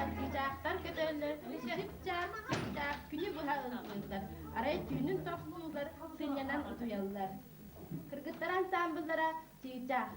Cicaklar kötüler, cipcak, cipcak, günü buha ılgızlar. Aray tüyünün topluğular, sınyanan utuyalılar. Kırgıtlar ansambıllara cicak.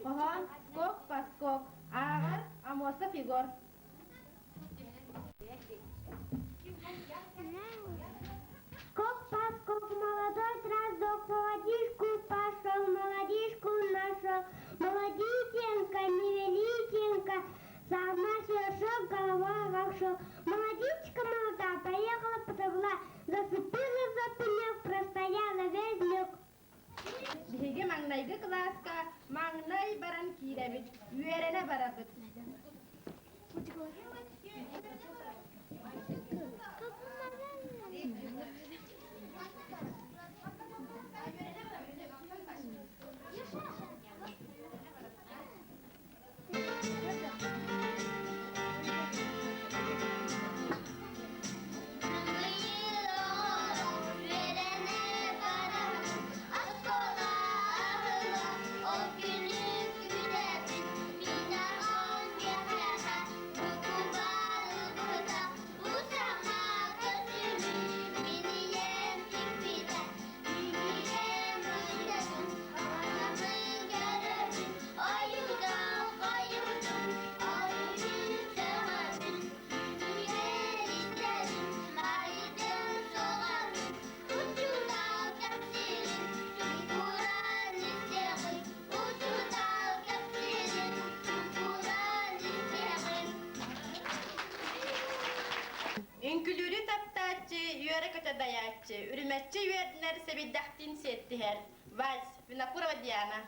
Pohon, skok, paskok, ağır, amosa figor. Скок, поскок, молодой дроздок, молодишку пошел, молодишку нашел. Молодитенько, невелитенько, сама шел, голова вошел. Молодичка молода, поехала потопла, засыпила за пенек, простояла весь днек. Dihige mangnayga klaska, mangnay baran kirebit, yüerene barabit. Ünkülürü taptaççı, yüre köte dayatçı, ürümetçi yüerdinler sebiddahdin settiher. Vals, vinakura ve Diana.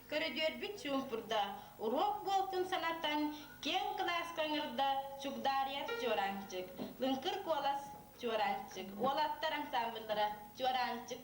Körüdür çumpurda, urok boltun sanatan, ken klas kangırda, çukdariyat çorancık, lınkır kolas çorancık, olattar ansambıllara çorancık.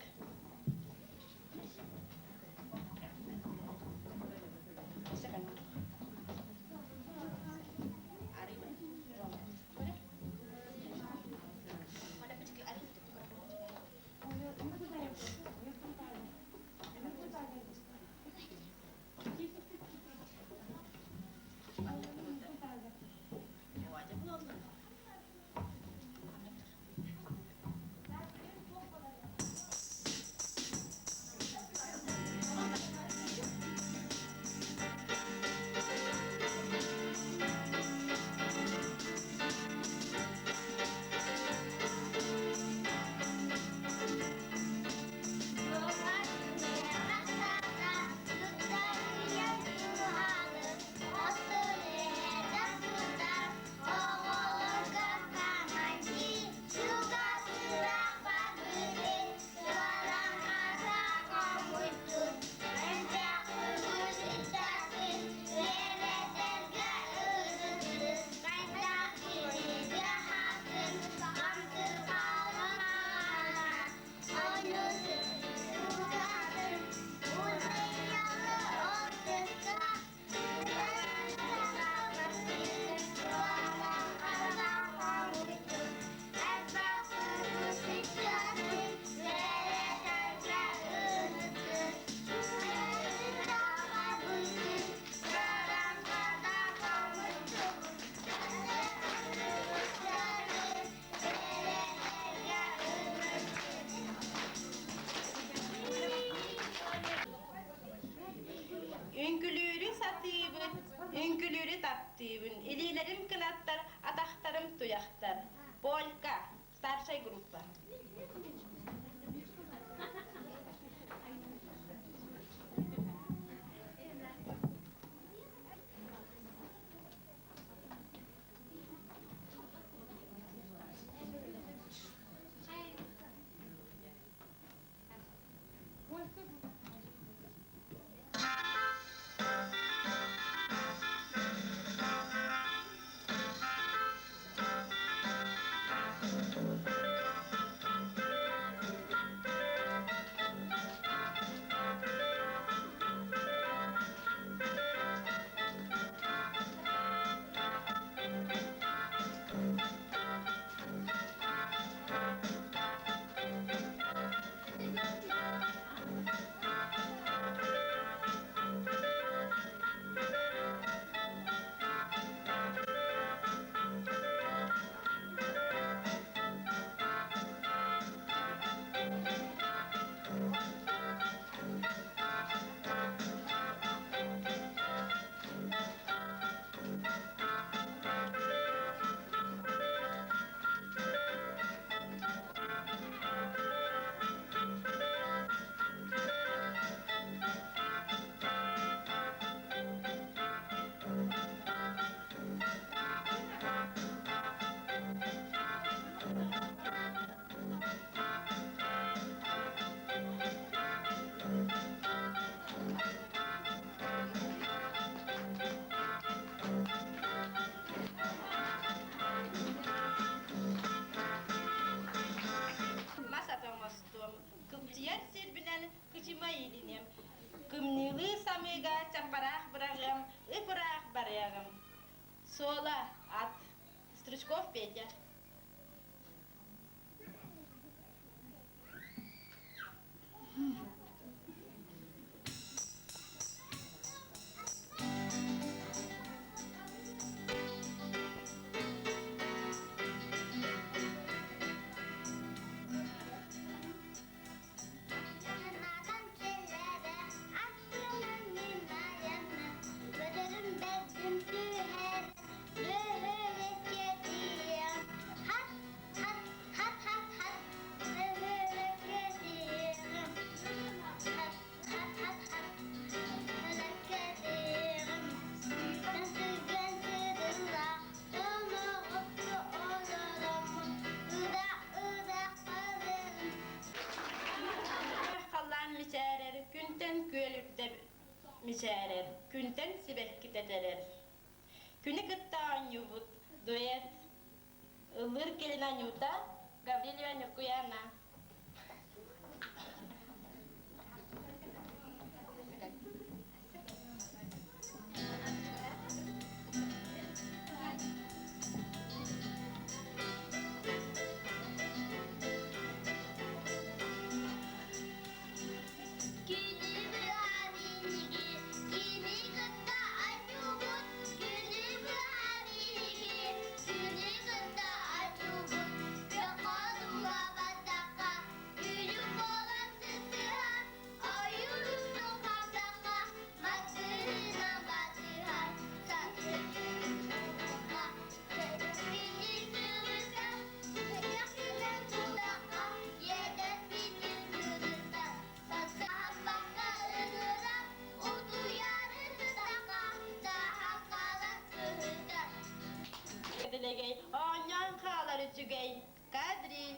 Süngülürü tattığımın, ililerim kınattar, ataktarım tuyaktar. Polka, starşay gruppa. Kemcian sirbinen kecima ilinem. Kemnilu samega camparah beragam, berah baragam. Sola at Struchkov Petya. Miserer, künten sibehkiteteler. Küni kıtta anyuvut, duet, ılır kelin anyuta, Gavrili anyukuyana. Onyan kaları tügey, Kadri.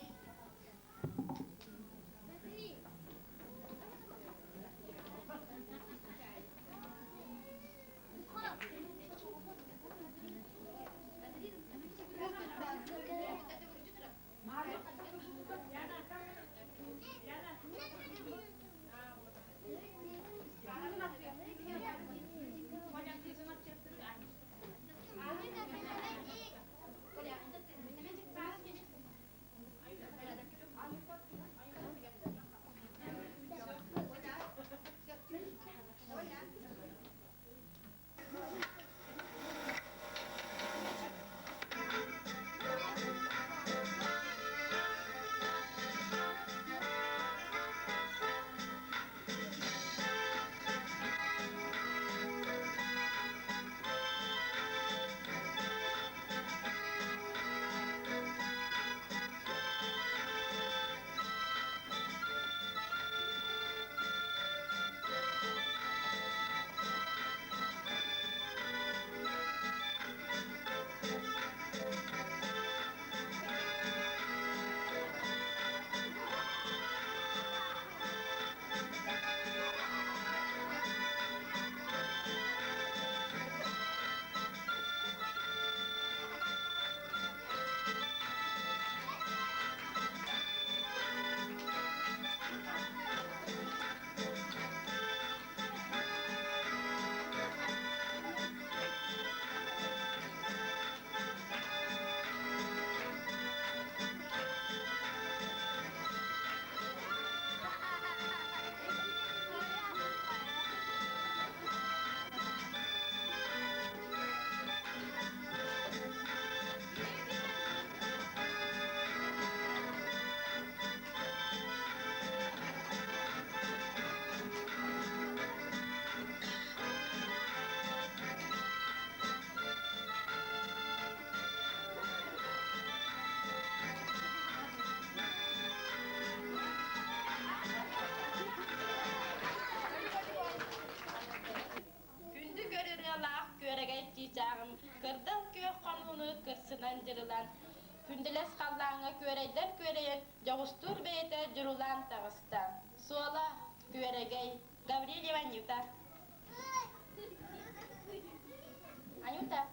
kıtınan jırılan. Gündeles kallağına köreyler köreyen, Jogustur beyte jırılan tağıstan. Sola köregey, Gabriel Ivanyuta. Anyuta.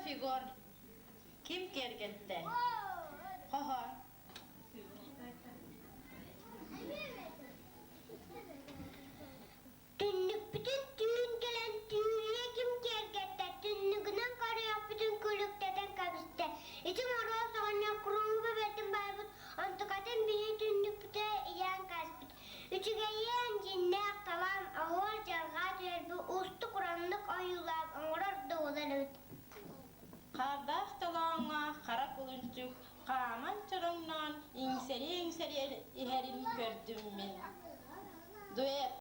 Figor. Kim kergette? Haha. Tünnük bütün tüyün gelen tüyüye kim kergette? Tünnükünden karıyak bütün kulükteden kabiste. İçim arığa sağına kurumu bebetim baybut. Antıkatın bihi tünnük büte iyan kaspit. Üçüge yiyen cinne aktalan ağır carga terbi ustu kuranlık ayular ağır doğudan öt. Kardaş talağına kara kulunçuk, kaman çırımdan ingseri iherin gördüm ben.